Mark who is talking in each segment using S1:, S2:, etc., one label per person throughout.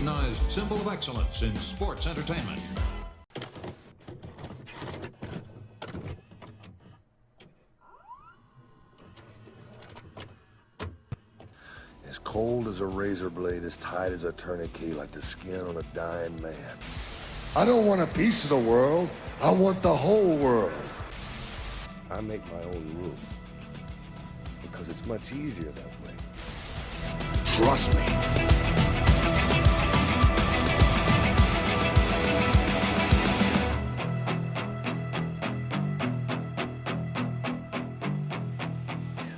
S1: recognized symbol of excellence in sports entertainment.
S2: As cold as a razor blade, as tight as a tourniquet, like the skin on a dying man. I don't want a piece of the world. I want the whole world. I make my own rules because it's much easier that way. Trust me.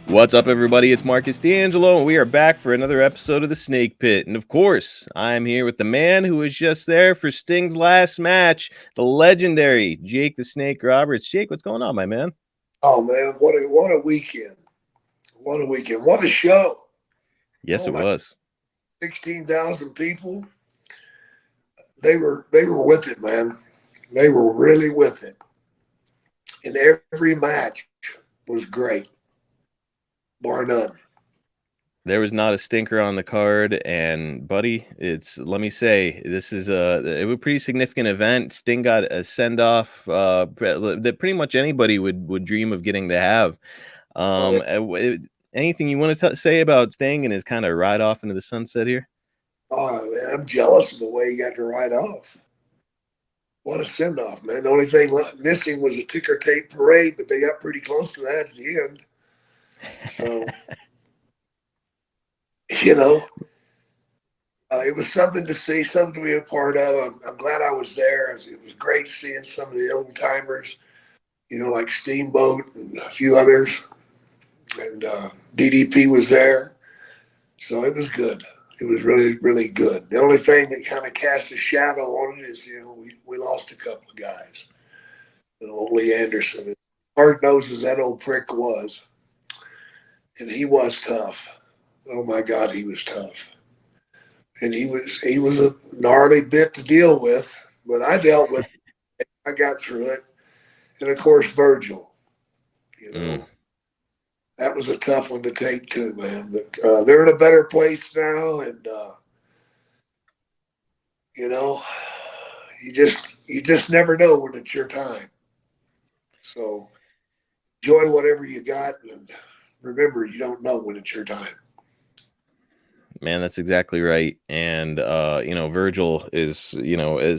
S3: What's up, everybody? It's Marcus D'Angelo, and we are back for another episode of The Snake Pit. And of course, I'm here with the man who was just there for Sting's last match, the legendary Jake the Snake Roberts. Jake, what's going on, my man?
S4: Oh, man, what a weekend. What a weekend. What a show.
S3: Yes, it was.
S4: 16,000 people. They were with it, man. They were really with it. And every match was great. Bar none.
S3: There was not a stinker on the card, and buddy, let me say, this is it was a pretty significant event. Sting got a send-off that pretty much anybody would dream of getting to have. Anything you want to say about Sting and his kind of ride off into the sunset here?
S4: Oh, man, I'm jealous of the way he got to ride off. What a send-off, man. The only thing missing was a ticker tape parade, but they got pretty close to that at the end. So, it was something to see, something to be a part of. I'm glad I was there. It was great seeing some of the old timers, like Steamboat and a few others. And DDP was there. So it was good. It was really, really good. The only thing that kind of cast a shadow on it is, we lost a couple of guys. Ole Anderson, hard nose as that old prick was. And he was tough. Oh my God, he was tough. And he was a gnarly bit to deal with, but I dealt with it. I got through it. And of course, Virgil, that was a tough one to take too, man. But they're in a better place now. And, you just never know when it's your time. So enjoy whatever you got. And remember, you don't know when it's your time.
S3: Man, that's exactly right. And, Virgil is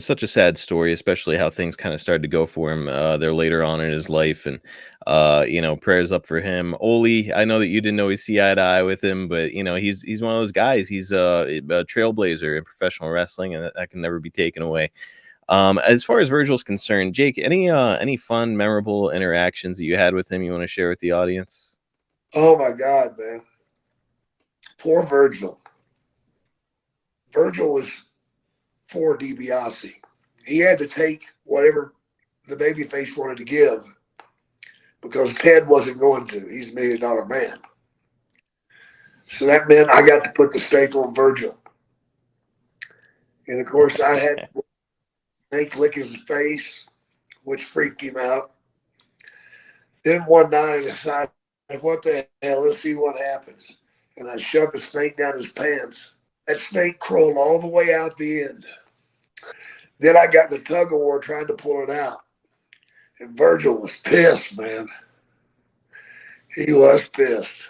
S3: such a sad story, especially how things kind of started to go for him there later on in his life. And, prayers up for him. Ole, I know that you didn't always see eye to eye with him, but, he's one of those guys. He's a trailblazer in professional wrestling, and that can never be taken away. As far as Virgil's concerned, Jake, any fun, memorable interactions that you had with him you want to share with the audience?
S4: Oh, my God, man. Poor Virgil. Virgil was for DiBiase. He had to take whatever the babyface wanted to give because Ted wasn't going to. He's $1 million man. So that meant I got to put the stake on Virgil. And, of course, I had Snake lick his face, which freaked him out. Then one night I decided, what the hell, let's see what happens. And I shoved the snake down his pants. That snake crawled all the way out the end. Then I got in the tug of war trying to pull it out. And Virgil was pissed, man. He was pissed.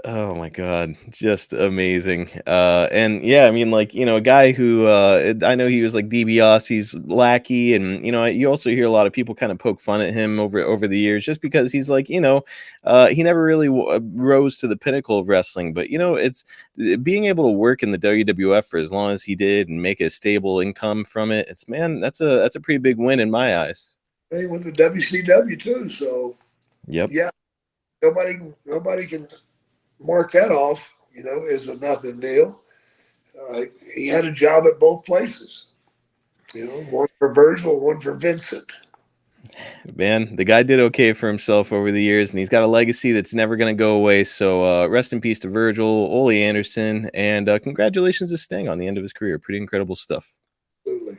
S3: Oh my God, just amazing. And yeah, I mean, a guy who I know he was like DiBiase's lackey, and you also hear a lot of people kind of poke fun at him over the years just because he's he never really rose to the pinnacle of wrestling. But it's being able to work in the WWF for as long as he did and make a stable income from it. That's a pretty big win in my eyes.
S4: Hey, with the WCW too, so
S3: yep,
S4: yeah, nobody can mark that off, as a nothing deal. He had a job at both places, one for Virgil, one for Vincent.
S3: Man, the guy did okay for himself over the years, and he's got a legacy that's never going to go away. So rest in peace to Virgil, Ole Anderson, and congratulations to Sting on the end of his career. Pretty incredible stuff.
S4: Absolutely.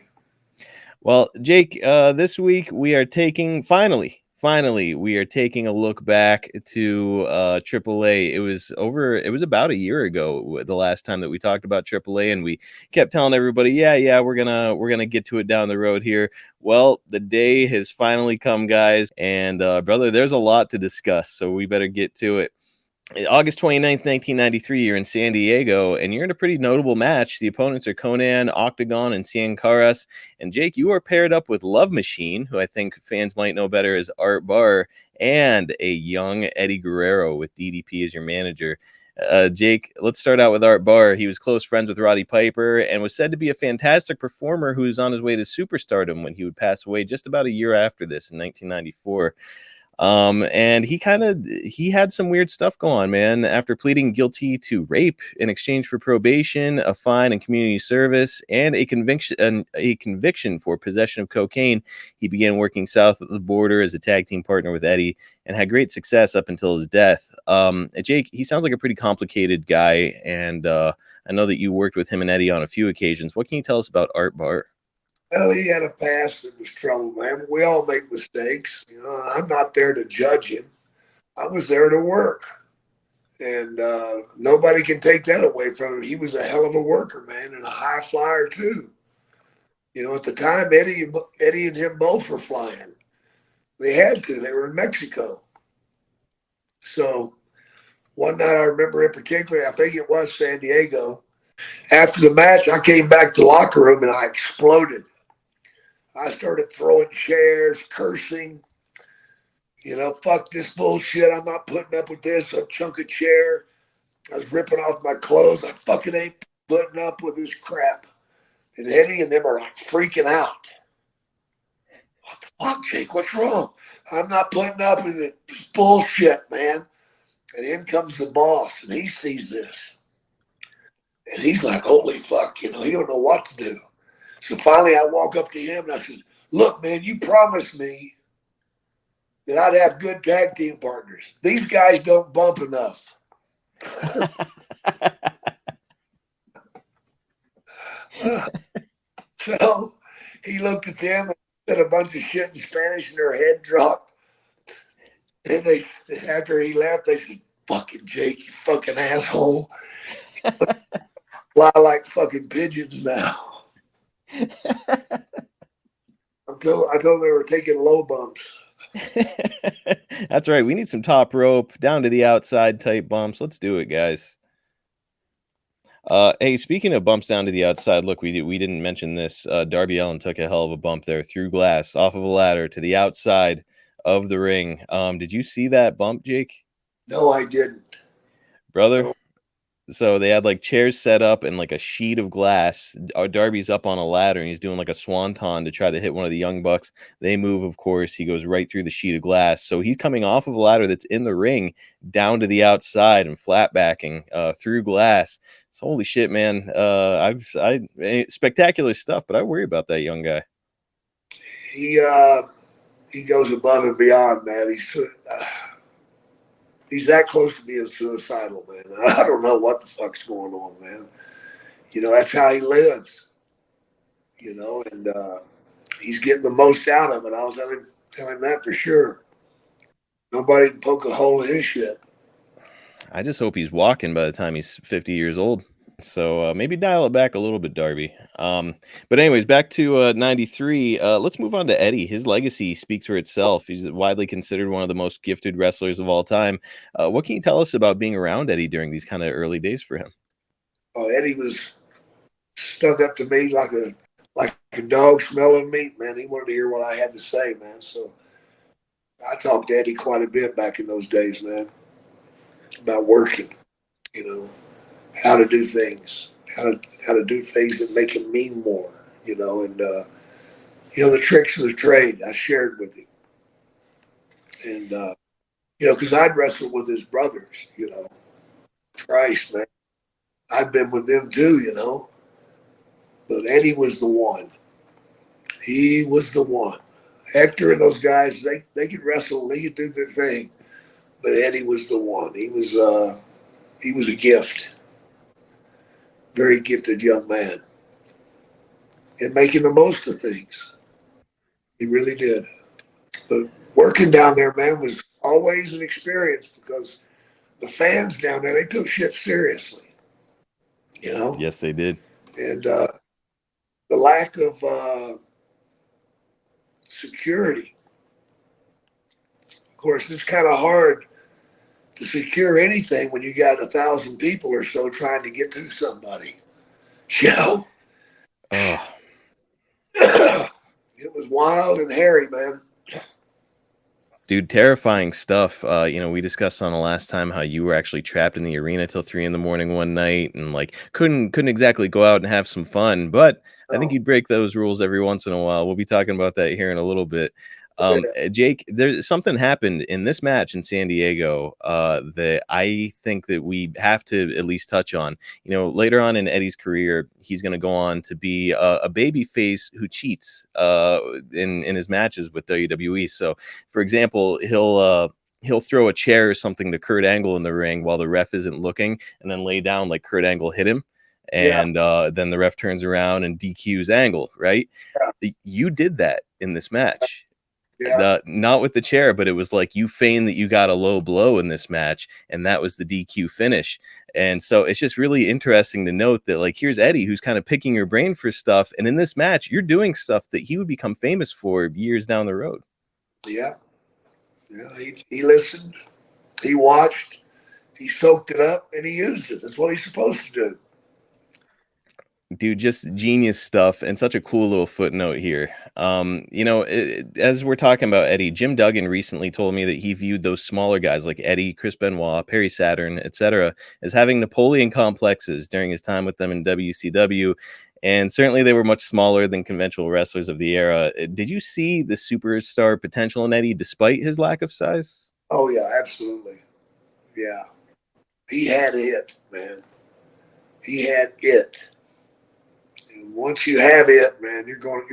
S3: Well, Jake, this week we are taking, finally, finally, we are taking a look back to AAA. It was about a year ago, the last time that we talked about AAA, and we kept telling everybody, yeah, we're gonna get to it down the road here. Well, the day has finally come, guys, and brother, there's a lot to discuss, so we better get to it. August 29th, 1993, you're in San Diego, and you're in a pretty notable match. The opponents are Konnan, Octagon, and Cien Caras. And Jake, you are paired up with Love Machine, who I think fans might know better as Art Barr, and a young Eddy Guerrero with DDP as your manager. Jake, let's start out with Art Barr. He was close friends with Roddy Piper and was said to be a fantastic performer who was on his way to superstardom when he would pass away just about a year after this in 1994. And he had some weird stuff go on, man. After pleading guilty to rape in exchange for probation, a fine and community service, and a conviction for possession of cocaine, he began working south of the border as a tag team partner with Eddy and had great success up until his death. Jake, he sounds like a pretty complicated guy, and I know that you worked with him and Eddy on a few occasions. What can you tell us about Art Barr?
S4: Well, he had a past that was trouble, man. We all make mistakes. You know, I'm not there to judge him. I was there to work. And nobody can take that away from him. He was a hell of a worker, man, and a high flyer, too. You know, at the time, Eddy and him both were flying. They had to. They were in Mexico. So one night I remember in particular, I think it was San Diego. After the match, I came back to the locker room and I exploded. I started throwing chairs, cursing, you know, fuck this bullshit. I'm not putting up with this. A chunk of chair. I was ripping off my clothes. I fucking ain't putting up with this crap. And Eddy and them are like freaking out. What the fuck, Jake? What's wrong? I'm not putting up with it. It's bullshit, man. And in comes the boss, and he sees this. And he's like, holy fuck, you know, he don't know what to do. So finally I walk up to him and I said, look, man, you promised me that I'd have good tag team partners. These guys don't bump enough. So he looked at them and said a bunch of shit in Spanish and their head dropped. And they, after he left, they said, fucking Jake, you fucking asshole. Fly like fucking pigeons now. I told them they were taking low bumps.
S3: That's right. We need some top rope, down to the outside type bumps. Let's do it, guys. Hey, speaking of bumps down to the outside, look, we didn't mention this. Darby Allin took a hell of a bump there through glass, off of a ladder to the outside of the ring. Did you see that bump, Jake?
S4: No, I didn't.
S3: Brother?
S4: No.
S3: So they had like chairs set up and like a sheet of glass. Darby's up on a ladder and he's doing like a swanton to try to hit one of the Young Bucks. They move, of course. He goes right through the sheet of glass. So he's coming off of a ladder that's in the ring down to the outside and flat backing through glass. It's holy shit, man. Spectacular stuff, but I worry about that young guy.
S4: He goes above and beyond, man. He's that close to being suicidal, man. I don't know what the fuck's going on, man. You know, that's how he lives. You know, and he's getting the most out of it. I'll tell him that for sure. Nobody can poke a hole in his shit.
S3: I just hope he's walking by the time he's 50 years old. So maybe dial it back a little bit, Darby. But anyways, back to 93. Let's move on to Eddy. His legacy speaks for itself. He's widely considered one of the most gifted wrestlers of all time. What can you tell us about being around Eddy during these kind of early days for him?
S4: Oh, Eddy was stuck up to me like a dog smelling meat, man. He wanted to hear what I had to say, man. So I talked to Eddy quite a bit back in those days, man, about working, you know, how to do things, how to do things that make him mean more, you know, and you know, the tricks of the trade I shared with him, and you know, because I'd wrestled with his brothers, you know, Christ, man, I'd been with them too, you know, but Eddy was the one. He was the one. Hector and those guys, they could wrestle, they could do their thing, but Eddy was the one. He was a gift. Very gifted young man. And making the most of things. He really did. But working down there, man, was always an experience because the fans down there, they took shit seriously, you know?
S3: Yes, they did.
S4: And the lack of security. Of course, it's kind of hard to secure anything when you got 1,000 people or so trying to get to somebody, you know?
S3: Oh,
S4: It was wild and hairy, man.
S3: dude, terrifying stuff. We discussed on the last time how you were actually trapped in the arena till 3 a.m. one night and like couldn't exactly go out and have some fun. But I think
S4: Oh,
S3: you'd break those rules every once in a while. We'll be talking about that here in a little bit.
S4: yeah.
S3: Jake, there's something happened in this match in San Diego that I think that we have to at least touch on. Later on in Eddy's career, he's going to go on to be a baby face who cheats in his matches with WWE. So, for example, he'll throw a chair or something to Kurt Angle in the ring while the ref isn't looking, and then lay down like Kurt Angle hit him.
S4: Yeah.
S3: And then the ref turns around and DQs Angle, right?
S4: Yeah.
S3: You did that in this match.
S4: Yeah.
S3: Not with the chair, but it was like you feigned that you got a low blow in this match, and that was the DQ finish. And so it's just really interesting to note that, like, here's Eddy, who's kind of picking your brain for stuff, and in this match, you're doing stuff that he would become famous for years down the road.
S4: Yeah. Yeah. He listened, he watched, he soaked it up, and he used it. That's what he's supposed to do.
S3: Dude, just genius stuff, and such a cool little footnote here. As we're talking about Eddy, Jim Duggan recently told me that he viewed those smaller guys like Eddy, Chris Benoit, Perry Saturn, etc., as having Napoleon complexes during his time with them in WCW, and certainly they were much smaller than conventional wrestlers of the era. Did you see the superstar potential in Eddy despite his lack of size?
S4: Oh yeah, absolutely. Yeah, he had it, man. He had it. And once you have it, man, you're going.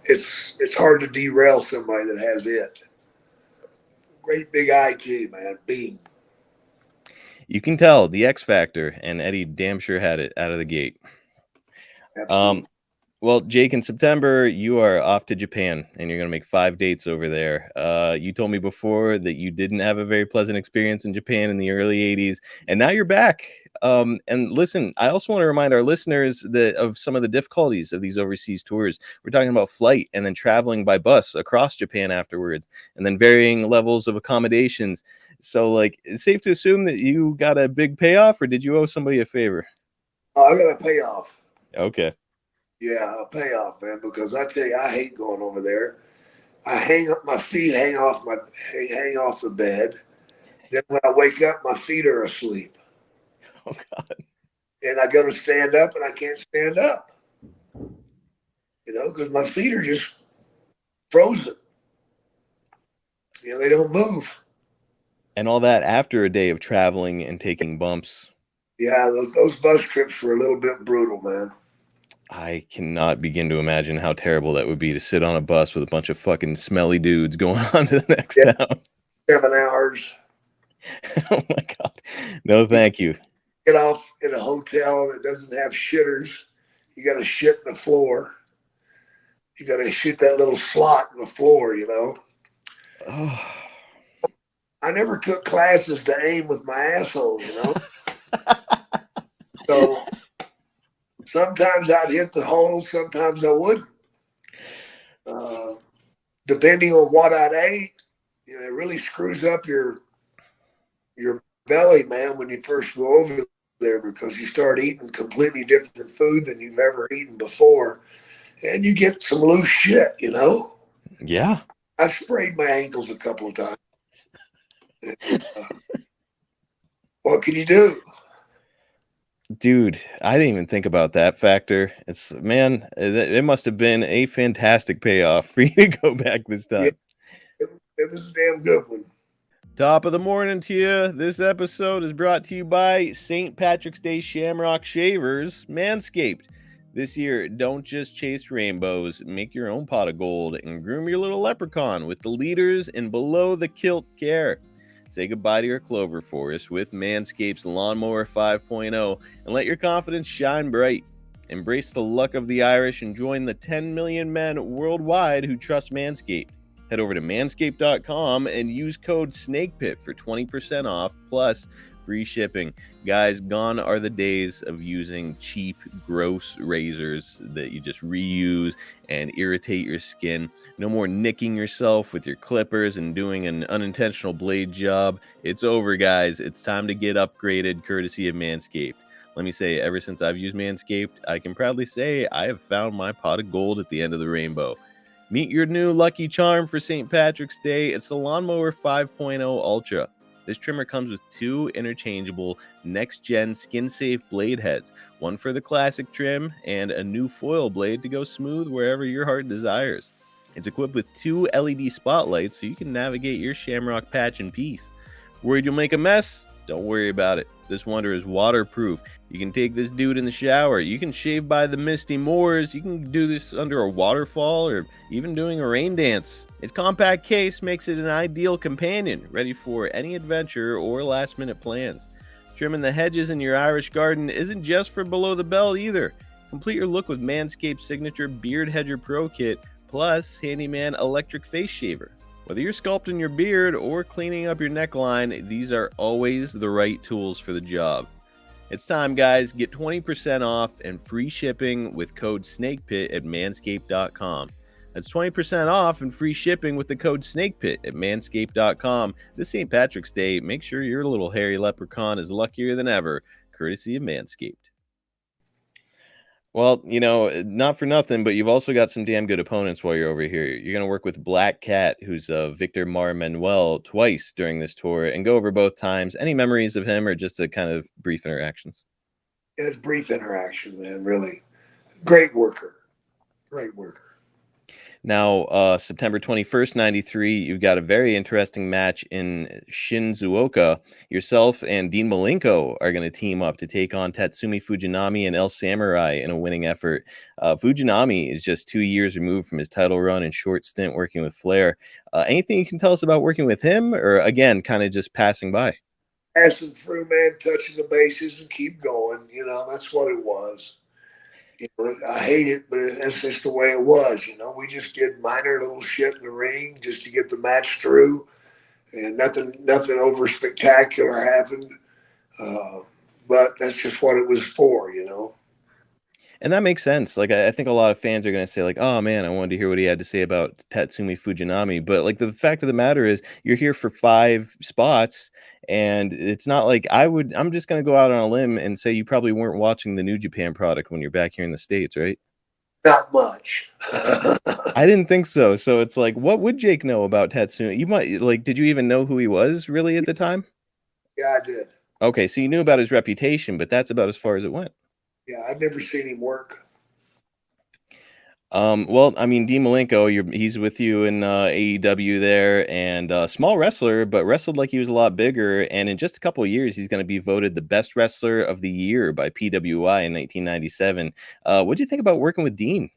S4: It's hard to derail somebody that has it. Great big eye too, man. Beam.
S3: You can tell the X Factor, and Eddy damn sure had it out of the gate.
S4: Absolutely.
S3: Well, Jake, in September, you are off to Japan, and you're going to make 5 dates over there. You told me before that you didn't have a very pleasant experience in Japan in the early 80s, and now you're back. And listen, I also want to remind our listeners of some of the difficulties of these overseas tours. We're talking about flight and then traveling by bus across Japan afterwards, and then varying levels of accommodations. So, like, it's safe to assume that you got a big payoff, or did you owe somebody a favor?
S4: Oh, I got a payoff.
S3: Okay.
S4: Yeah, a payoff, man. Because I tell you, I hate going over there. I hang up my feet, hang off the bed. Then when I wake up, my feet are asleep.
S3: Oh God.
S4: And I go to stand up, and I can't stand up. Because my feet are just frozen. They don't move.
S3: And all that after a day of traveling and taking bumps.
S4: Yeah, those bus trips were a little bit brutal, man.
S3: I cannot begin to imagine how terrible that would be to sit on a bus with a bunch of fucking smelly dudes going on to the next town.
S4: 7 hours.
S3: Oh my God. No, thank you.
S4: Get off in a hotel that doesn't have shitters. You got to shit in the floor. You got to shit that little slot in the floor,
S3: Oh.
S4: I never took classes to aim with my asshole, So sometimes I'd hit the hole, sometimes I wouldn't. Depending on what I'd ate, it really screws up your belly, man, when you first go over there, because you start eating completely different food than you've ever eaten before, and you get some loose shit,
S3: Yeah.
S4: I sprayed my ankles a couple of times. What can you do?
S3: Dude, I didn't even think about that factor. It must have been a fantastic payoff for you to go back this time.
S4: Yeah, it was a damn good one.
S3: Top of the morning to you. This episode is brought to you by St. Patrick's Day Shamrock Shavers, Manscaped. This year, don't just chase rainbows, make your own pot of gold and groom your little leprechaun with the leaders in below the kilt care. Say goodbye to your clover forest with Manscaped's Lawnmower 5.0 and let your confidence shine bright. Embrace the luck of the Irish and join the 10 million men worldwide who trust Manscaped. Head over to manscaped.com and use code SNAKEPIT for 20% off plus free shipping. Guys, gone are the days of using cheap, gross razors that you just reuse and irritate your skin. No more nicking yourself with your clippers and doing an unintentional blade job. It's over, guys. It's time to get upgraded courtesy of Manscaped. Let me say, ever since I've used Manscaped, I can proudly say I have found my pot of gold at the end of the rainbow. Meet your new lucky charm for St. Patrick's Day. It's the Lawnmower 5.0 Ultra. This trimmer comes with 2 interchangeable next-gen skin-safe blade heads, one for the classic trim and a new foil blade to go smooth wherever your heart desires. It's equipped with 2 LED spotlights so you can navigate your shamrock patch in peace. Worried you'll make a mess? Don't worry about it. This wonder is waterproof. You can take this dude in the shower. You can shave by the misty moors. You can do this under a waterfall or even doing a rain dance. Its compact case makes it an ideal companion, ready for any adventure or last-minute plans. Trimming the hedges in your Irish garden isn't just for below the belt either. Complete your look with Manscaped's signature Beard Hedger Pro Kit plus Handyman Electric Face Shaver. Whether you're sculpting your beard or cleaning up your neckline, these are always the right tools for the job. It's time, guys. Get 20% off and free shipping with code SNAKEPIT at manscaped.com. That's 20% off and free shipping with the code SNAKEPIT at manscaped.com. This St. Patrick's Day, make sure your little hairy leprechaun is luckier than ever, courtesy of Manscaped. Well, not for nothing, but you've also got some damn good opponents while you're over here. You're going to work with Black Cat, who's Victor Manuel twice during this tour, and go over both times. Any memories of him or just a kind of brief interactions?
S4: It's brief interaction, man, really. Great worker. Great worker.
S3: Now, September 21st, 93, you've got a very interesting match in Shizuoka. Yourself and Dean Malenko are going to team up to take on Tatsumi Fujinami and El Samurai in a winning effort. Fujinami is just 2 years removed from his title run and short stint working with Flair. Anything you can tell us about working with him, or, again, kind of just passing by?
S4: Passing through, man, touching the bases and keep going. That's what it was. I hate it, but that's just the way it was. We just did minor little shit in the ring just to get the match through, and nothing over spectacular happened. But that's just what it was for.
S3: And that makes sense. Like, I think a lot of fans are going to say, like, oh, man, I wanted to hear what he had to say about Tatsumi Fujinami. But, like, the fact of the matter is you're here for 5 spots, and it's not like I'm just going to go out on a limb and say you probably weren't watching the New Japan product when you're back here in the States, right?
S4: Not much.
S3: I didn't think so. So it's like, what would Jake know about Tatsumi? You might, like, did you even know who he was really at the time?
S4: Yeah, I did.
S3: Okay, so you knew about his reputation, but that's about as far as it went.
S4: Yeah, I've never seen him work.
S3: Well, I mean, Dean Malenko, he's with you in AEW there, and small wrestler, but wrestled like he was a lot bigger. And in just a couple of years, he's going to be voted the best wrestler of the year by PWI in 1997. What do you think about working with Dean?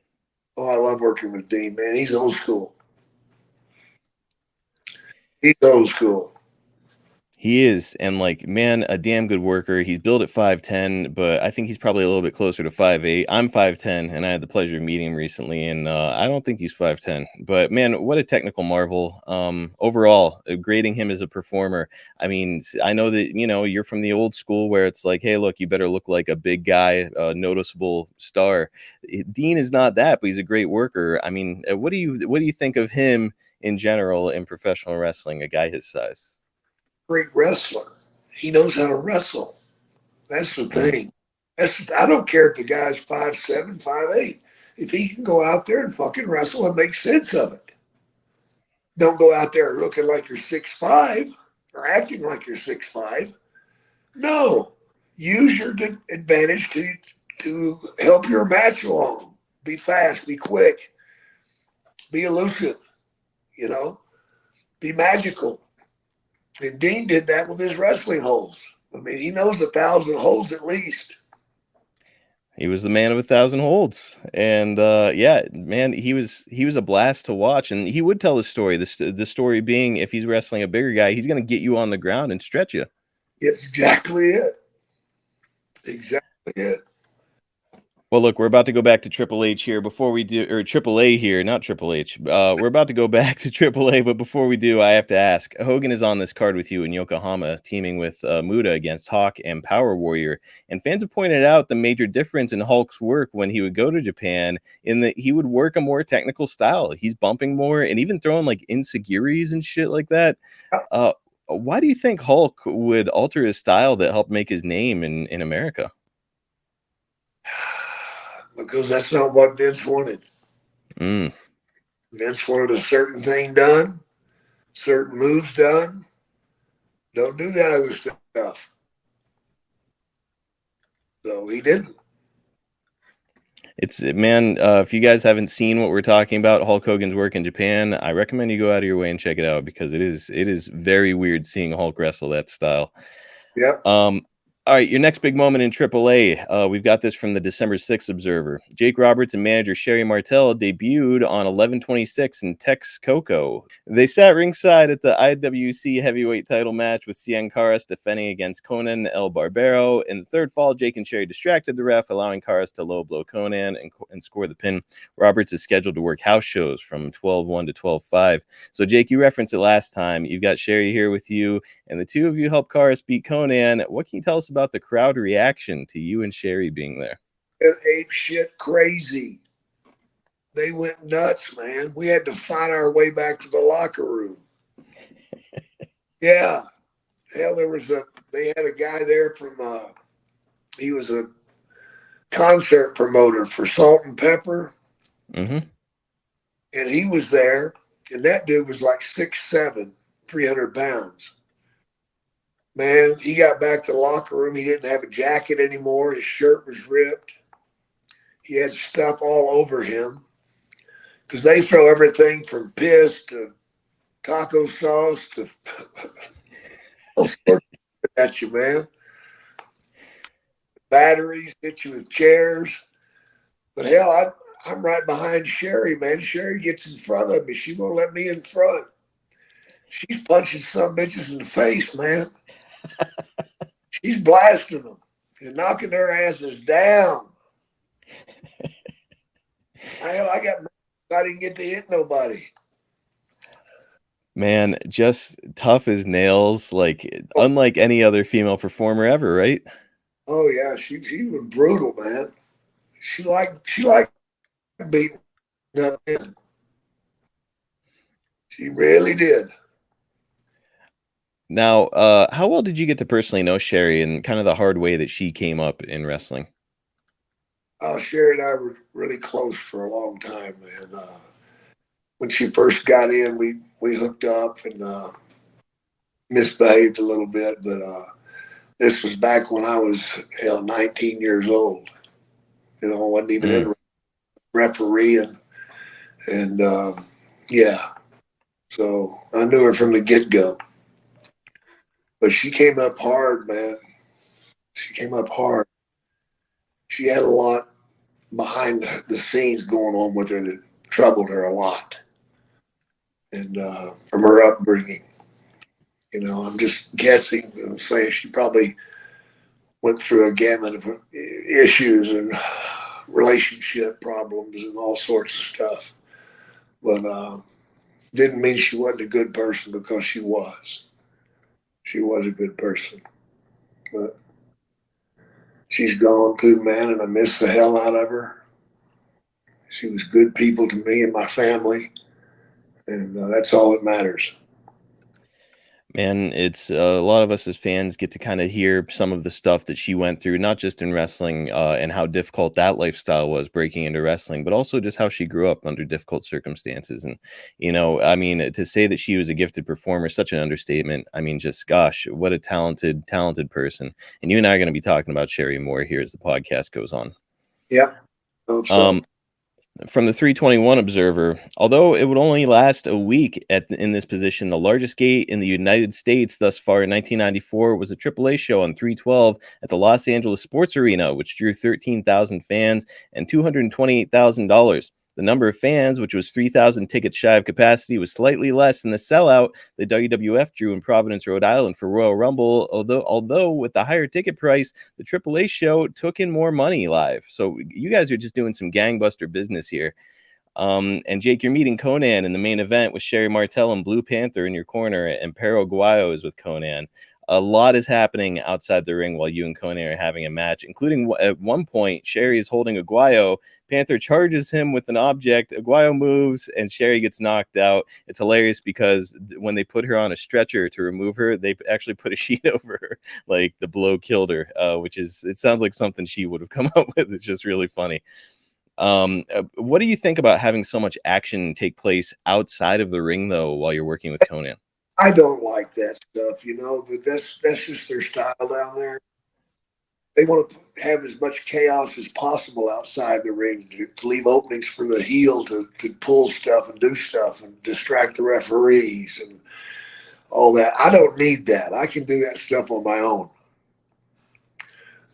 S4: Oh, I love working with Dean, man. He's old school. He's old school.
S3: He is, and like, man, a damn good worker. He's built at 5'10", but I think he's probably a little bit closer to 5'8". I'm 5'10", and I had the pleasure of meeting him recently, and I don't think he's 5'10". But man, what a technical marvel. Overall, grading him as a performer. I mean, I know that you're from the old school where it's like, hey, look, you better look like a big guy, a noticeable star. Dean is not that, but he's a great worker. I mean, what do you think of him in general in professional wrestling? A guy his size.
S4: Great wrestler. He knows how to wrestle. That's the thing. I don't care if the guy's 5'7", 5'8". If he can go out there and fucking wrestle and make sense of it. Don't go out there looking like you're 6'5" or acting like you're 6'5". No. Use your advantage to help your match along. Be fast, be quick, be elusive, be magical. And Dean did that with his wrestling holds. I mean, he knows 1,000 holds at least.
S3: He was the man of 1,000 holds, and yeah, man, he was a blast to watch, and he would tell the story. The story being, if he's wrestling a bigger guy, he's going to get you on the ground and stretch you.
S4: It's exactly it. Exactly it.
S3: Well, look, we're about to go back to Triple H here. Before we do, or Triple A here, not Triple H. We're about to go back to Triple A, but before we do, I have to ask. Hogan is on this card with you in Yokohama, teaming with Muta against Hawk and Power Warrior. And fans have pointed out the major difference in Hulk's work when he would go to Japan, in that he would work a more technical style. He's bumping more and even throwing like insecurities and shit like that. Why do you think Hulk would alter his style that helped make his name in America?
S4: Because that's not what Vince wanted. Vince wanted a certain thing done, certain moves done. Don't do that other stuff. So he didn't.
S3: It's man, if you guys haven't seen what we're talking about, Hulk Hogan's work in Japan, I recommend you go out of your way and check it out, because it is very weird seeing Hulk wrestle that style.
S4: Yep.
S3: All right, your next big moment in AAA. We've got this from the December 6th Observer. Jake Roberts and manager Sherri Martel debuted on 11/26 in Texcoco. They sat ringside at the IWC heavyweight title match, with Cien Caras defending against Konnan El Barbero. In the third fall, Jake and Sherri distracted the ref, allowing Caras to low blow Konnan and score the pin. Roberts is scheduled to work house shows from 12/1 to 12/5. So, Jake, you referenced it last time. You've got Sherri here with you, and the two of you helped Caras beat Konnan. What can you tell us about the crowd reaction to you and Sherri being there?
S4: It ape shit crazy. They went nuts, man. We had to find our way back to the locker room. Yeah. Hell, they had a guy there from, he was a concert promoter for Salt and Pepper.
S3: Mm-hmm.
S4: And he was there, and that dude was like 6'7", 300 pounds. Man, he got back to the locker room. He didn't have a jacket anymore. His shirt was ripped. He had stuff all over him, because they throw everything from piss to taco sauce to all sorts of shit at you, man. Batteries, hit you with chairs. But hell, I'm right behind Sherri, man. Sherri gets in front of me. She won't let me in front. She's punching some bitches in the face, man. She's blasting them and knocking their asses down. Hell, I didn't get to hit nobody.
S3: Man, just tough as nails, like unlike any other female performer ever, right?
S4: Oh yeah, she was brutal, man. She liked beating up men. She really did.
S3: Now, how well did you get to personally know Sherri, and kind of the hard way that she came up in wrestling?
S4: Sherri and I were really close for a long time, man. When she first got in, we hooked up and misbehaved a little bit, but this was back when I was 19 years old. I wasn't even in referee, and yeah. So I knew her from the get-go. But she came up hard, man. She came up hard. She had a lot behind the scenes going on with her that troubled her a lot. And from her upbringing, I'm just guessing and saying she probably went through a gamut of issues and relationship problems and all sorts of stuff. But didn't mean she wasn't a good person, because she was. She was a good person. But she's gone too, man, and I miss the hell out of her. She was good people to me and my family, and that's all that matters.
S3: Man, it's a lot of us as fans get to kind of hear some of the stuff that she went through, not just in wrestling and how difficult that lifestyle was breaking into wrestling, but also just how she grew up under difficult circumstances. And, I mean, to say that she was a gifted performer is such an understatement. I mean, just gosh, what a talented person. And you and I are going to be talking about Sherri more here as the podcast goes on.
S4: Yep. Hope so.
S3: From the 321 Observer, although it would only last a week in this position, the largest gate in the United States thus far in 1994 was a AAA show on 312 at the Los Angeles Sports Arena, which drew 13,000 fans and $228,000. The number of fans, which was 3,000 tickets shy of capacity, was slightly less than the sellout the WWF drew in Providence, Rhode Island for Royal Rumble. Although with the higher ticket price, the AAA show took in more money live. So you guys are just doing some gangbuster business here. And Jake, you're meeting Konnan in the main event with Sherri Martel and Blue Panther in your corner, and Perro Aguayo is with Konnan. A lot is happening outside the ring while you and Konnan are having a match, including at one point, Sherri is holding Aguayo. Panther charges him with an object. Aguayo moves, and Sherri gets knocked out. It's hilarious because when they put her on a stretcher to remove her, they actually put a sheet over her, like the blow killed her, it sounds like something she would have come up with. It's just really funny. What do you think about having so much action take place outside of the ring, though, while you're working with Konnan?
S4: I don't like that stuff, but that's just their style down there. They want to have as much chaos as possible outside the ring to leave openings for the heel to pull stuff and do stuff and distract the referees and all that. I don't need that. I can do that stuff on my own.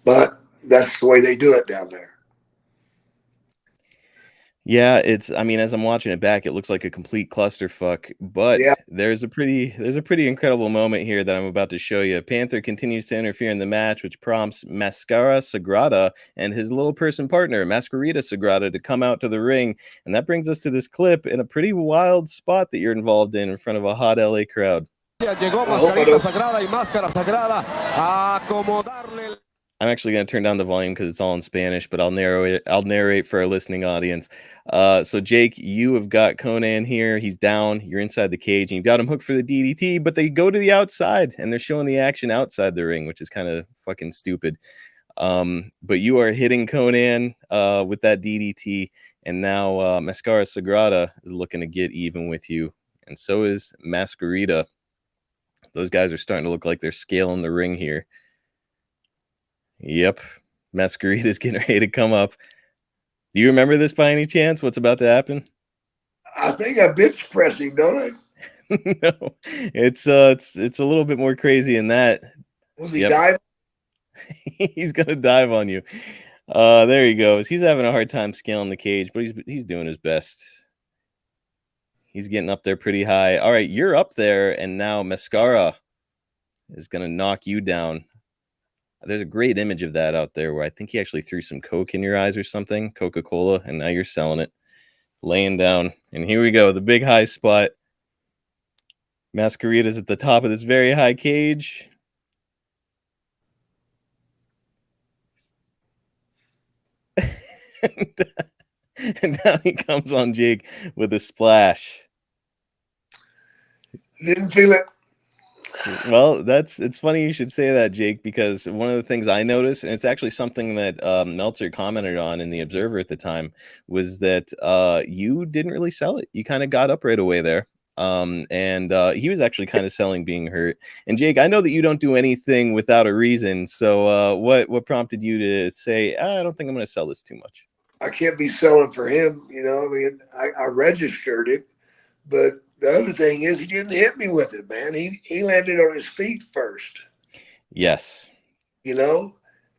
S4: But that's the way they do it down there.
S3: Yeah, as I'm watching it back, it looks like a complete clusterfuck, but
S4: Yeah.
S3: there's a pretty incredible moment here that I'm about to show you. Panther continues to interfere in the match, which prompts Mascara Sagrada and his little person partner, Masquerita Sagrada, to come out to the ring, and that brings us to this clip in a pretty wild spot that you're involved in front of a hot LA crowd.
S5: Llegó Mascarita Sagrada y Máscara Sagrada a acomodarle.
S3: I'm actually going to turn down the volume because it's all in Spanish, but I'll narrate for our listening audience. So Jake, you have got Konnan here. He's down. You're inside the cage, and you've got him hooked for the DDT, but they go to the outside, and they're showing the action outside the ring, which is kind of fucking stupid. But you are hitting Konnan with that DDT, and now Mascara Sagrada is looking to get even with you, and so is Masquerita. Those guys are starting to look like they're scaling the ring here. Yep, Masquerita's getting ready to come up. Do you remember this by any chance? What's about to happen?
S4: I think I bench press him, don't
S3: I? No, it's a little bit more crazy than that.
S4: Was he diving?
S3: He's gonna dive on you. There he goes. He's having a hard time scaling the cage, but he's doing his best. He's getting up there pretty high. All right, you're up there, and now Mascara is gonna knock you down. There's a great image of that out there where I think he actually threw some Coke in your eyes or something, Coca-Cola, and now you're selling it, laying down. And here we go, the big high spot. Masquerita's at the top of this very high cage. And now he comes on Jake with a splash.
S4: Didn't feel it.
S3: Well, it's funny you should say that, Jake, because one of the things I noticed, and it's actually something that Meltzer commented on in the Observer at the time, was that you didn't really sell it. You kind of got up right away there. And he was actually kind of selling being hurt. And Jake, I know that you don't do anything without a reason. So what prompted you to say, I don't think I'm going to sell this too much?
S4: I can't be selling for him. I registered it, but the other thing is he didn't hit me with it, man. He landed on his feet first.
S3: Yes.
S4: And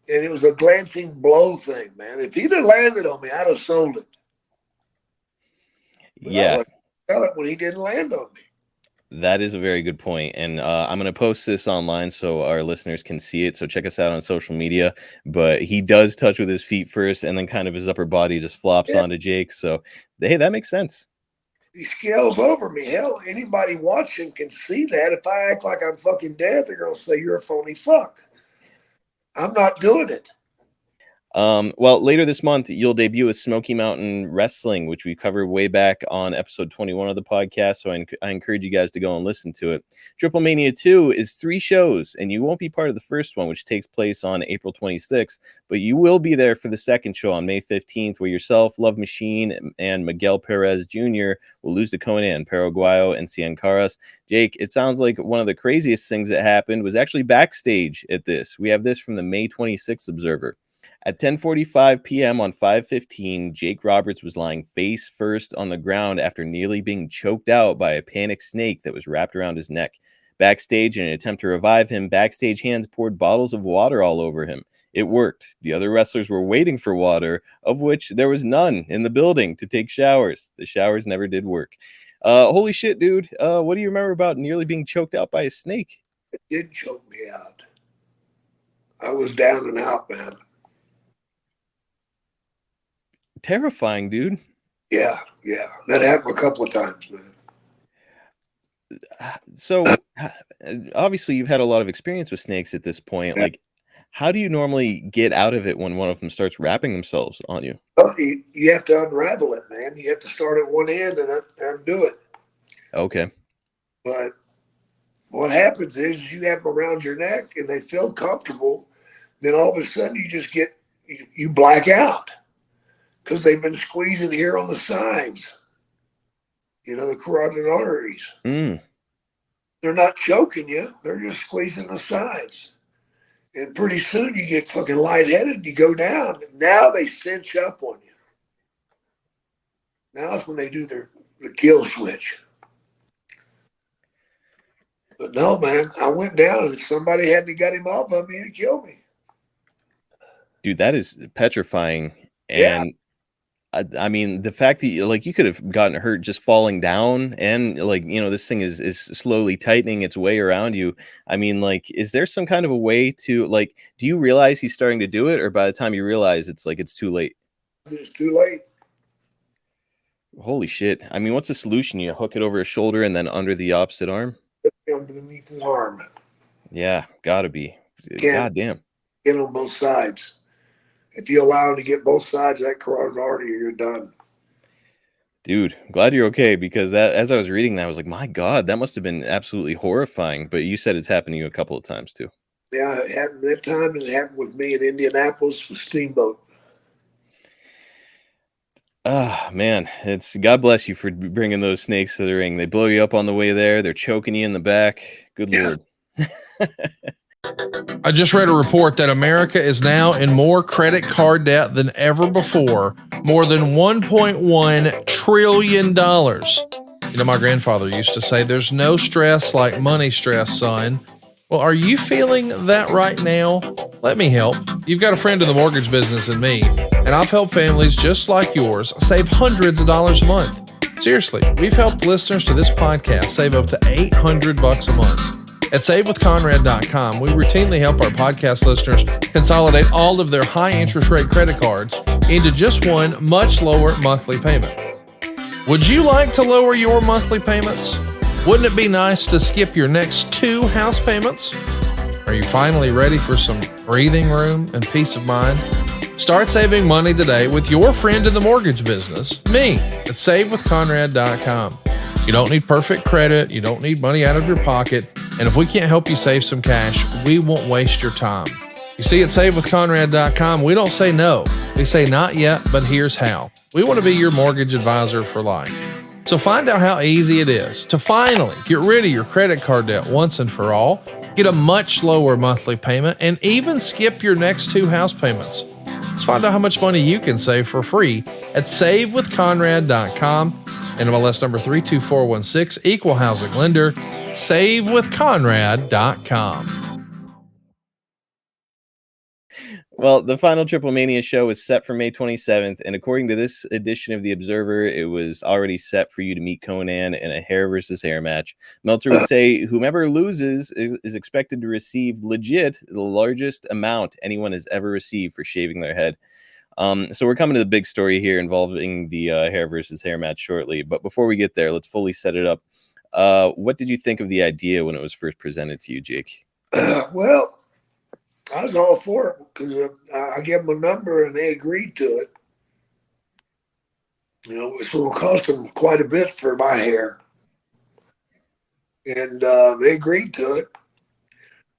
S4: it was a glancing blow thing, man. If he'd have landed on me, I'd have sold it. But
S3: yeah.
S4: I wouldn't sell it when he didn't land on me.
S3: That is a very good point. And I'm going to post this online so our listeners can see it. So check us out on social media. But he does touch with his feet first, and then kind of his upper body just flops onto Jake. So, hey, that makes sense.
S4: He scales over me. Hell, anybody watching can see that. If I act like I'm fucking dead, they're going to say you're a phony fuck. I'm not doing it.
S3: Well, later this month, you'll debut with Smoky Mountain Wrestling, which we covered way back on episode 21 of the podcast. So I encourage you guys to go and listen to it. Triple Mania 2 is 3 shows, and you won't be part of the first one, which takes place on April 26th, but you will be there for the second show on May 15th, where yourself, Love Machine, and Miguel Perez Jr. will lose to Konnan, Paraguayo, and Cien Caras. Jake, it sounds like one of the craziest things that happened was actually backstage at this. We have this from the May 26th Observer. At 10:45 p.m. on 5/15, Jake Roberts was lying face first on the ground after nearly being choked out by a panic snake that was wrapped around his neck. Backstage, in an attempt to revive him, backstage hands poured bottles of water all over him. It worked. The other wrestlers were waiting for water, of which there was none in the building to take showers. The showers never did work. Holy shit, dude. What do you remember about nearly being choked out by a snake?
S4: It did choke me out. I was down and out, man.
S3: Terrifying, dude.
S4: Yeah. That happened a couple of times, man.
S3: So obviously you've had a lot of experience with snakes at this point.
S4: Yeah.
S3: Like, how do you normally get out of it when one of them starts wrapping themselves on you?
S4: Well, you have to unravel it, man. You have to start at one end and undo it.
S3: Okay.
S4: But what happens is you have them around your neck and they feel comfortable. Then all of a sudden you black out because they've been squeezing here on the sides, the carotid arteries.
S3: Mm.
S4: They're not choking you. They're just squeezing the sides. And pretty soon you get fucking lightheaded and you go down. Now they cinch up on you. Now that's when they do the kill switch. But no, man, I went down and if somebody hadn't got him off of me, he'd kill me.
S3: Dude, that is petrifying.
S4: Yeah.
S3: And I mean, the fact that you could have gotten hurt just falling down, and this thing is slowly tightening its way around you. I mean, is there some kind of a way to do you realize he's starting to do it, or by the time you realize it's too late?
S4: It's too late.
S3: Holy shit. I mean, what's the solution? You hook it over his shoulder and then under the opposite arm?
S4: Underneath his arm.
S3: Yeah, gotta be. God damn.
S4: Get on both sides. If you allow him to get both sides of that carotid artery, you're done.
S3: Dude, glad you're okay, because that, as I was reading that, I was like, my God, that must have been absolutely horrifying. But you said it's happened to you a couple of times too.
S4: Yeah, it happened that time, and it happened with me in Indianapolis with Steamboat.
S3: Ah, man, it's God bless you for bringing those snakes to the ring. They blow you up on the way there. They're choking you in the back. Good Lord.
S6: I just read a report that America is now in more credit card debt than ever before, more than $1.1 trillion. My grandfather used to say, there's no stress like money stress, son. Well, are you feeling that right now? Let me help. You've got a friend in the mortgage business in me, and I've helped families just like yours save hundreds of dollars a month. Seriously, we've helped listeners to this podcast save up to $800 a month. At SaveWithConrad.com, we routinely help our podcast listeners consolidate all of their high interest rate credit cards into just one much lower monthly payment. Would you like to lower your monthly payments? Wouldn't it be nice to skip your next 2 house payments? Are you finally ready for some breathing room and peace of mind? Start saving money today with your friend in the mortgage business, me, at SaveWithConrad.com. You don't need perfect credit. You don't need money out of your pocket. And if we can't help you save some cash, we won't waste your time. You see, at SaveWithConrad.com, we don't say no. We say not yet, but here's how. We want to be your mortgage advisor for life. So find out how easy it is to finally get rid of your credit card debt once and for all, get a much lower monthly payment, and even skip your next 2 house payments. Let's find out how much money you can save for free at SaveWithConrad.com. NMLS number 32416, equal housing lender, SaveWithConrad.com.
S3: Well, the final Triple Mania show is set for May 27th, and according to this edition of The Observer, it was already set for you to meet Konnan in a hair versus hair match. Meltzer would say whomever loses is expected to receive legit the largest amount anyone has ever received for shaving their head. So we're coming to the big story here involving the hair versus hair match shortly. But before we get there, let's fully set it up. What did you think of the idea when it was first presented to you, Jake?
S4: Well, I was all for it because I gave them a number and they agreed to it. It's going to cost them quite a bit for my hair. And they agreed to it,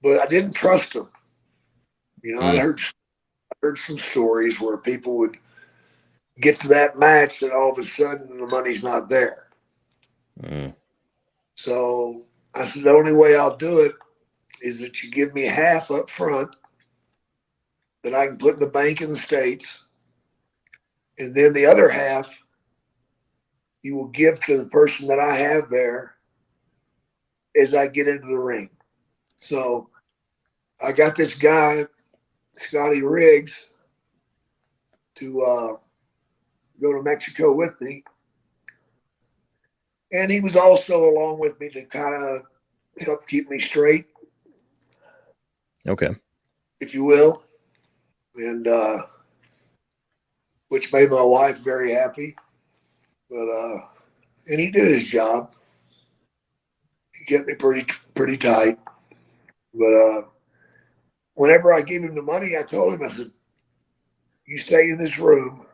S4: but I didn't trust them. I heard some stories where people would get to that match and all of a sudden the money's not there. So I said, the only way I'll do it is that you give me half up front that I can put in the bank in the States. And then the other half you will give to the person that I have there as I get into the ring. So I got this guy Scotty Riggs to go to Mexico with me. And he was also along with me to kind of help keep me straight.
S3: Okay.
S4: If you will. And which made my wife very happy. But and he did his job. He kept me pretty tight. But whenever I gave him the money, I told him, I said, you stay in this room.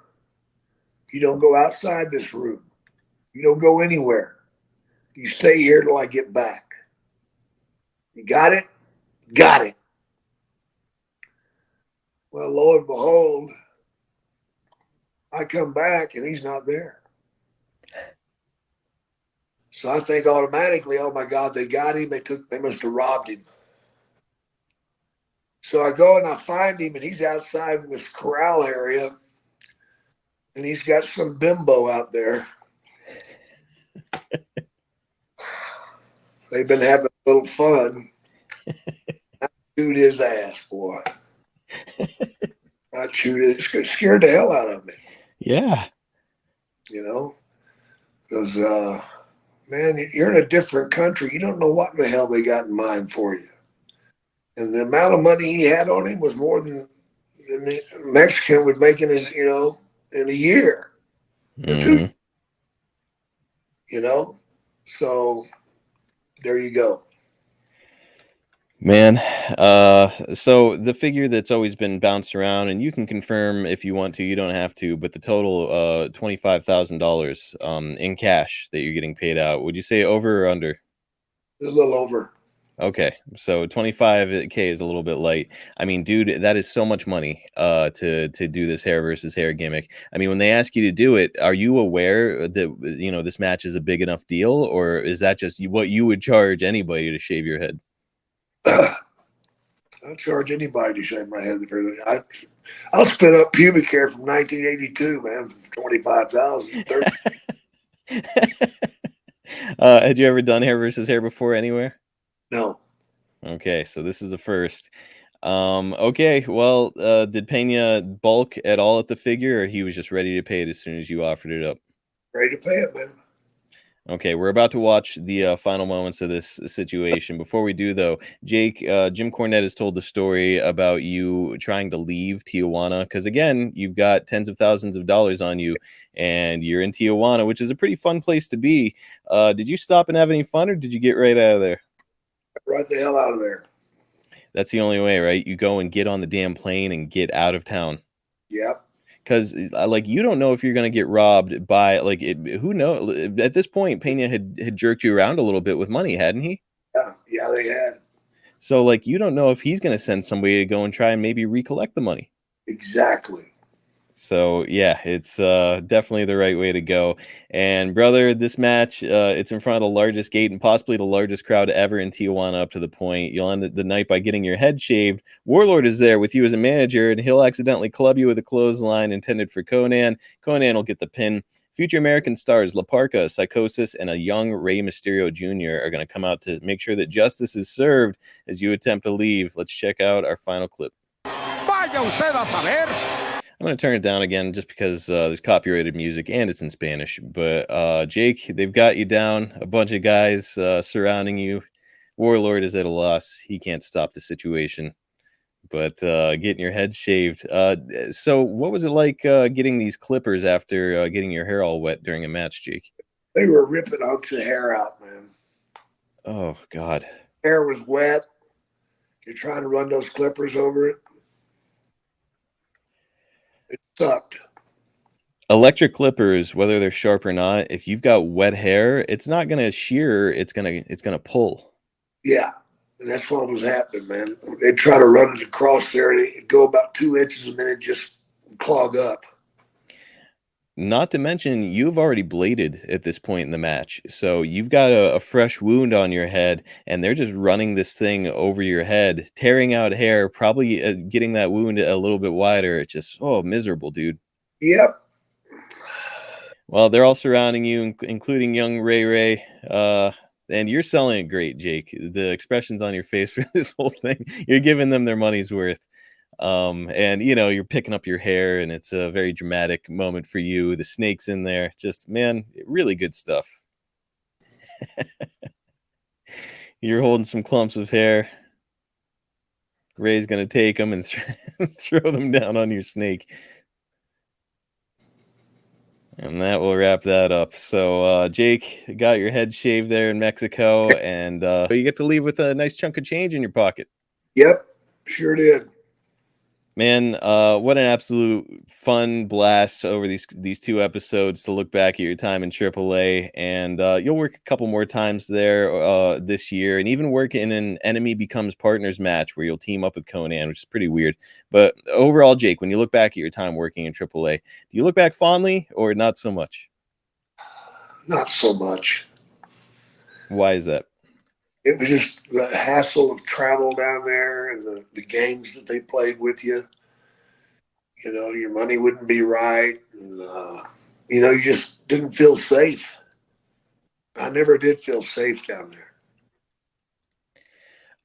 S4: You don't go outside this room. You don't go anywhere. You stay here till I get back. You got it? Got it. Well, lo and behold, I come back and he's not there. So I think automatically, oh my God, they got him. They must have robbed him. So I go and I find him, and he's outside in this corral area, and he's got some bimbo out there. They've been having a little fun. I chewed his ass, boy. I chewed it. It scared the hell out of me.
S3: Yeah.
S4: You know, because, man, you're in a different country. You don't know what in the hell they got in mind for you. And the amount of money he had on him was more than the Mexican would make in his, in a year or two. You know, so there you go.
S3: Man, so the figure that's always been bounced around, and you can confirm if you want to, you don't have to, but the total $25,000 in cash that you're getting paid out, would you say over or under?
S4: A little over.
S3: Okay, so 25K is a little bit light. I mean, dude, that is so much money to do this hair versus hair gimmick. I mean, when they ask you to do it, are you aware that this match is a big enough deal, or is that just what you would charge anybody to shave your head?
S4: I'll charge anybody to shave my head. I'll spin up pubic hair from 1982, man, for $25,000.
S3: Had you ever done hair versus hair before anywhere?
S4: No.
S3: Okay, so this is the first. Okay, well, did Pena bulk at all at the figure, or he was just ready to pay it as soon as you offered it up?
S4: Ready to pay it, man.
S3: Okay, we're about to watch the final moments of this situation. Before we do, though, Jake, Jim Cornette has told the story about you trying to leave Tijuana because, again, you've got tens of thousands of dollars on you, and you're in Tijuana, which is a pretty fun place to be. Did you stop and have any fun, or did you get right out of there?
S4: Right the hell out of there.
S3: That's the only way, right? You go and get on the damn plane and get out of town.
S4: Yep.
S3: Because, you don't know if you're going to get robbed by, who knows? At this point, Pena had jerked you around a little bit with money, hadn't he?
S4: Yeah, they had.
S3: So, you don't know if he's going to send somebody to go and try and maybe recollect the money.
S4: Exactly.
S3: So, yeah, it's definitely the right way to go. And, brother, this match, it's in front of the largest gate and possibly the largest crowd ever in Tijuana up to the point. You'll end the night by getting your head shaved. Warlord is there with you as a manager, and he'll accidentally club you with a clothesline intended for Konnan. Konnan will get the pin. Future American stars La Parka, Psychosis, and a young Rey Mysterio Jr. are going to come out to make sure that justice is served as you attempt to leave. Let's check out our final clip.
S5: Vaya usted a saber.
S3: I'm going to turn it down again just because there's copyrighted music and it's in Spanish. But Jake, they've got you down. A bunch of guys surrounding you. Warlord is at a loss. He can't stop the situation. But getting your head shaved. So what was it like getting these clippers after getting your hair all wet during a match, Jake?
S4: They were ripping hunks of hair out, man.
S3: Oh, God.
S4: Hair was wet. You're trying to run those clippers over it. It sucked.
S3: Electric clippers, whether they're sharp or not, if you've got wet hair, it's not going to shear. It's gonna pull.
S4: Yeah. And that's what was happening, man. They'd try to run it across there, and it'd go about 2 inches, and then it'd just clog up.
S3: Not to mention, you've already bladed at this point in the match. So you've got a fresh wound on your head, and they're just running this thing over your head, tearing out hair, probably getting that wound a little bit wider. It's just, miserable, dude.
S4: Yep.
S3: Well, they're all surrounding you, including young Ray. And you're selling it great, Jake. The expressions on your face for this whole thing, you're giving them their money's worth. And you're picking up your hair, and it's a very dramatic moment for you. The snake's in there. Just, man, really good stuff. You're holding some clumps of hair. Ray's gonna take them and throw them down on your snake. And that will wrap that up. So, Jake, got your head shaved there in Mexico, and you get to leave with a nice chunk of change in your pocket.
S4: Yep, sure did.
S3: Man, what an absolute fun blast over these 2 episodes to look back at your time in AAA. And you'll work a couple more times there this year, and even work in an Enemy Becomes Partners match where you'll team up with Konnan, which is pretty weird. But overall, Jake, when you look back at your time working in AAA, do you look back fondly or not so much?
S4: Not so much.
S3: Why is that?
S4: It was just the hassle of travel down there and the games that they played with you. Your money wouldn't be right. And, you just didn't feel safe. I never did feel safe down there.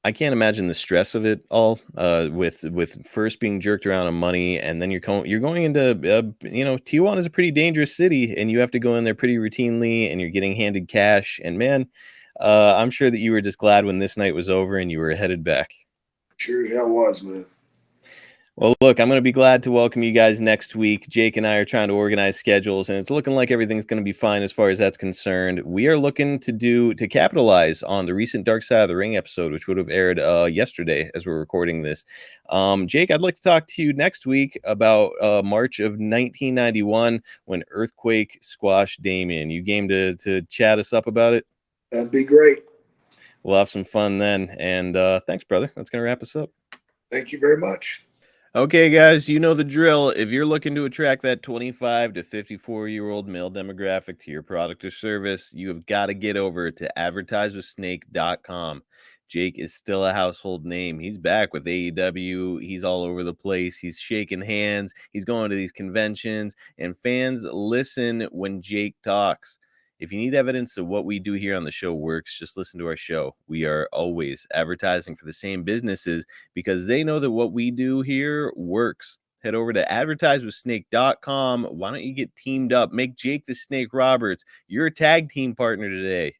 S3: I can't imagine the stress of it all, with first being jerked around on money, and then you're going into, Tijuana is a pretty dangerous city, and you have to go in there pretty routinely, and you're getting handed cash. And man, I'm sure that you were just glad when this night was over and you were headed back.
S4: Sure as hell was, man.
S3: Well, look, I'm going to be glad to welcome you guys next week. Jake and I are trying to organize schedules, and it's looking like everything's going to be fine as far as that's concerned. We are looking to capitalize on the recent Dark Side of the Ring episode, which would have aired yesterday as we're recording this. Jake, I'd like to talk to you next week about March of 1991 when Earthquake squashed Damien. You game to chat us up about it?
S4: That'd be great.
S3: We'll have some fun then. And thanks, brother. That's going to wrap us up.
S4: Thank you very much.
S3: Okay, guys, you know the drill. If you're looking to attract that 25 to 54-year-old male demographic to your product or service, you have got to get over to advertisements.com. Jake is still a household name. He's back with AEW. He's all over the place. He's shaking hands. He's going to these conventions, and fans listen when Jake talks. If you need evidence of what we do here on the show works, just listen to our show. We are always advertising for the same businesses because they know that what we do here works. Head over to advertisewithsnake.com. Why don't you get teamed up? Make Jake the Snake Roberts your tag team partner today.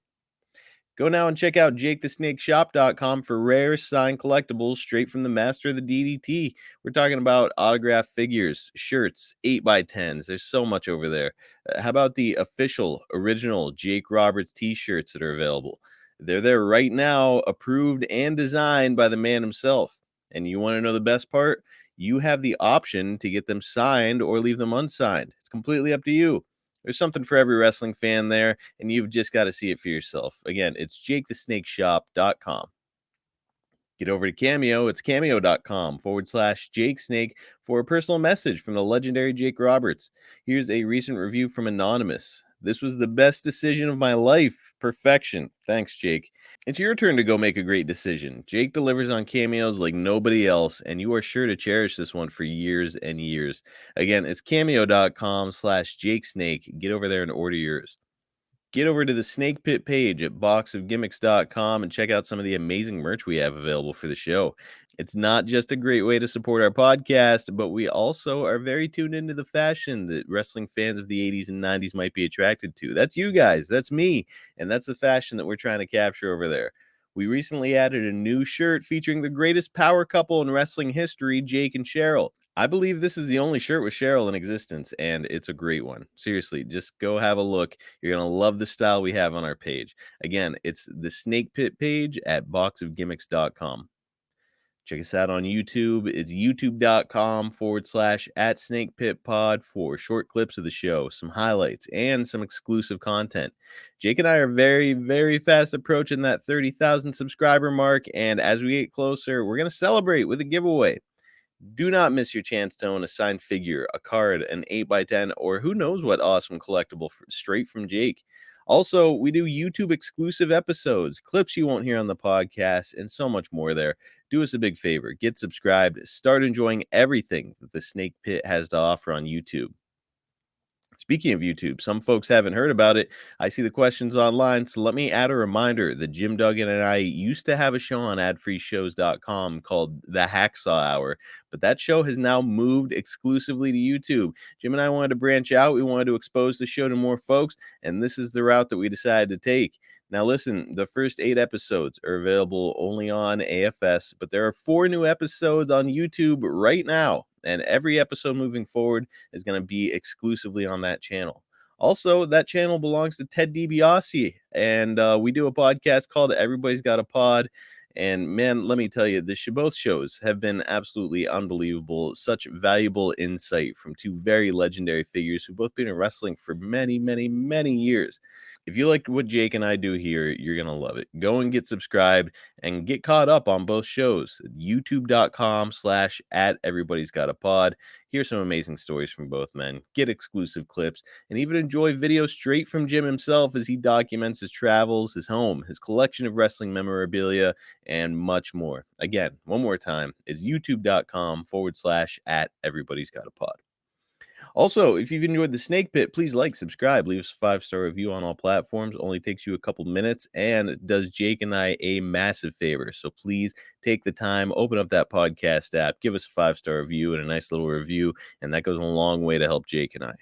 S3: Go now and check out jakethesnakeshop.com for rare signed collectibles straight from the master of the DDT. We're talking about autographed figures, shirts, 8x10s. There's so much over there. How about the official, original Jake Roberts t-shirts that are available? They're there right now, approved and designed by the man himself. And you want to know the best part? You have the option to get them signed or leave them unsigned. It's completely up to you. There's something for every wrestling fan there, and you've just got to see it for yourself. Again, it's jakethesnakeshop.com. Get over to Cameo. It's cameo.com/Jake Snake for a personal message from the legendary Jake Roberts. Here's a recent review from Anonymous. This was the best decision of my life. Perfection. Thanks, Jake. It's your turn to go make a great decision. Jake delivers on cameos like nobody else, and you are sure to cherish this one for years and years. Again, it's cameo.com/Jake Snake. Get over there and order yours. Get over to the Snake Pit page at boxofgimmicks.com and check out some of the amazing merch we have available for the show. It's not just a great way to support our podcast, but we also are very tuned into the fashion that wrestling fans of the 80s and 90s might be attracted to. That's you guys. That's me. And that's the fashion that we're trying to capture over there. We recently added a new shirt featuring the greatest power couple in wrestling history, Jake and Cheryl. I believe this is the only shirt with Cheryl in existence, and it's a great one. Seriously, just go have a look. You're going to love the style we have on our page. Again, it's the Snake Pit page at boxofgimmicks.com. Check us out on YouTube. It's youtube.com/@SnakePitPod for short clips of the show, some highlights, and some exclusive content. Jake and I are very, very fast approaching that 30,000 subscriber mark, and as we get closer, we're going to celebrate with a giveaway. Do not miss your chance to own a signed figure, a card, an 8x10, or who knows what awesome collectible straight from Jake. Also, we do YouTube exclusive episodes, clips you won't hear on the podcast, and so much more there. Do us a big favor. Get subscribed. Start enjoying everything that the Snake Pit has to offer on YouTube. Speaking of YouTube, some folks haven't heard about it. I see the questions online, so let me add a reminder that Jim Duggan and I used to have a show on adfreeshows.com called The Hacksaw Hour, but that show has now moved exclusively to YouTube. Jim and I wanted to branch out. We wanted to expose the show to more folks, and this is the route that we decided to take. Now, listen, the first 8 episodes are available only on AFS, but there are 4 new episodes on YouTube right now, and every episode moving forward is going to be exclusively on that channel. Also, that channel belongs to Ted DiBiase, and we do a podcast called Everybody's Got a Pod. And man, let me tell you, both shows have been absolutely unbelievable. Such valuable insight from 2 very legendary figures who've both been in wrestling for many, many, many years. If you like what Jake and I do here, you're going to love it. Go and get subscribed and get caught up on both shows. YouTube.com/@everybody's-got-a-pod. Here's some amazing stories from both men. Get exclusive clips and even enjoy videos straight from Jim himself as he documents his travels, his home, his collection of wrestling memorabilia, and much more. Again, one more time, is youtube.com/@everybody's-got-a-pod. Also, if you've enjoyed the Snake Pit, please like, subscribe, leave us a 5-star review on all platforms. Only takes you a couple minutes and does Jake and I a massive favor. So please take the time, open up that podcast app, give us a 5-star review and a nice little review, and that goes a long way to help Jake and I.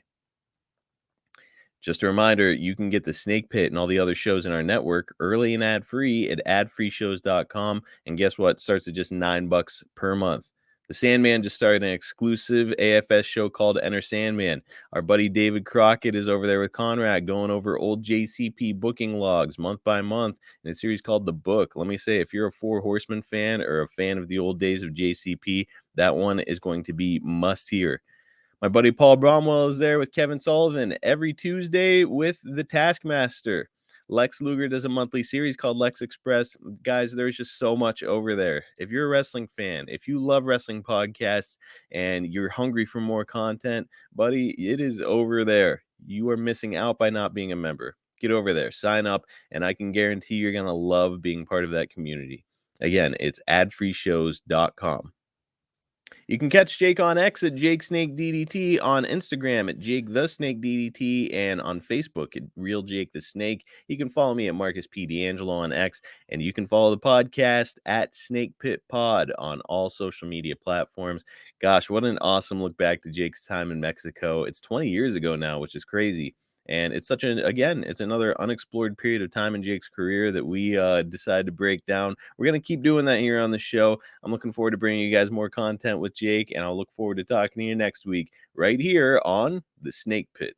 S3: Just a reminder, you can get the Snake Pit and all the other shows in our network early and ad-free at adfreeshows.com. And guess what? Starts at just $9 per month. The Sandman just started an exclusive AFS show called Enter Sandman. Our buddy David Crockett is over there with Conrad going over old JCP booking logs month by month in a series called The Book. Let me say, if you're a Four Horsemen fan or a fan of the old days of JCP, that one is going to be must hear. My buddy Paul Bromwell is there with Kevin Sullivan every Tuesday with the Taskmaster. Lex Luger does a monthly series called Lex Express. Guys, there's just so much over there. If you're a wrestling fan, if you love wrestling podcasts and you're hungry for more content, buddy, it is over there. You are missing out by not being a member. Get over there, sign up, and I can guarantee you're going to love being part of that community. Again, it's adfreeshows.com. You can catch Jake on X at JakeSnakeDDT, on Instagram at JakeTheSnakeDDT, and on Facebook at Real Jake the Snake. You can follow me at Marcus P. D'Angelo on X, and you can follow the podcast at Snake Pit Pod on all social media platforms. Gosh, what an awesome look back to Jake's time in Mexico. It's 20 years ago now, which is crazy. And it's it's another unexplored period of time in Jake's career that we decided to break down. We're going to keep doing that here on the show. I'm looking forward to bringing you guys more content with Jake, and I'll look forward to talking to you next week right here on The Snake Pit.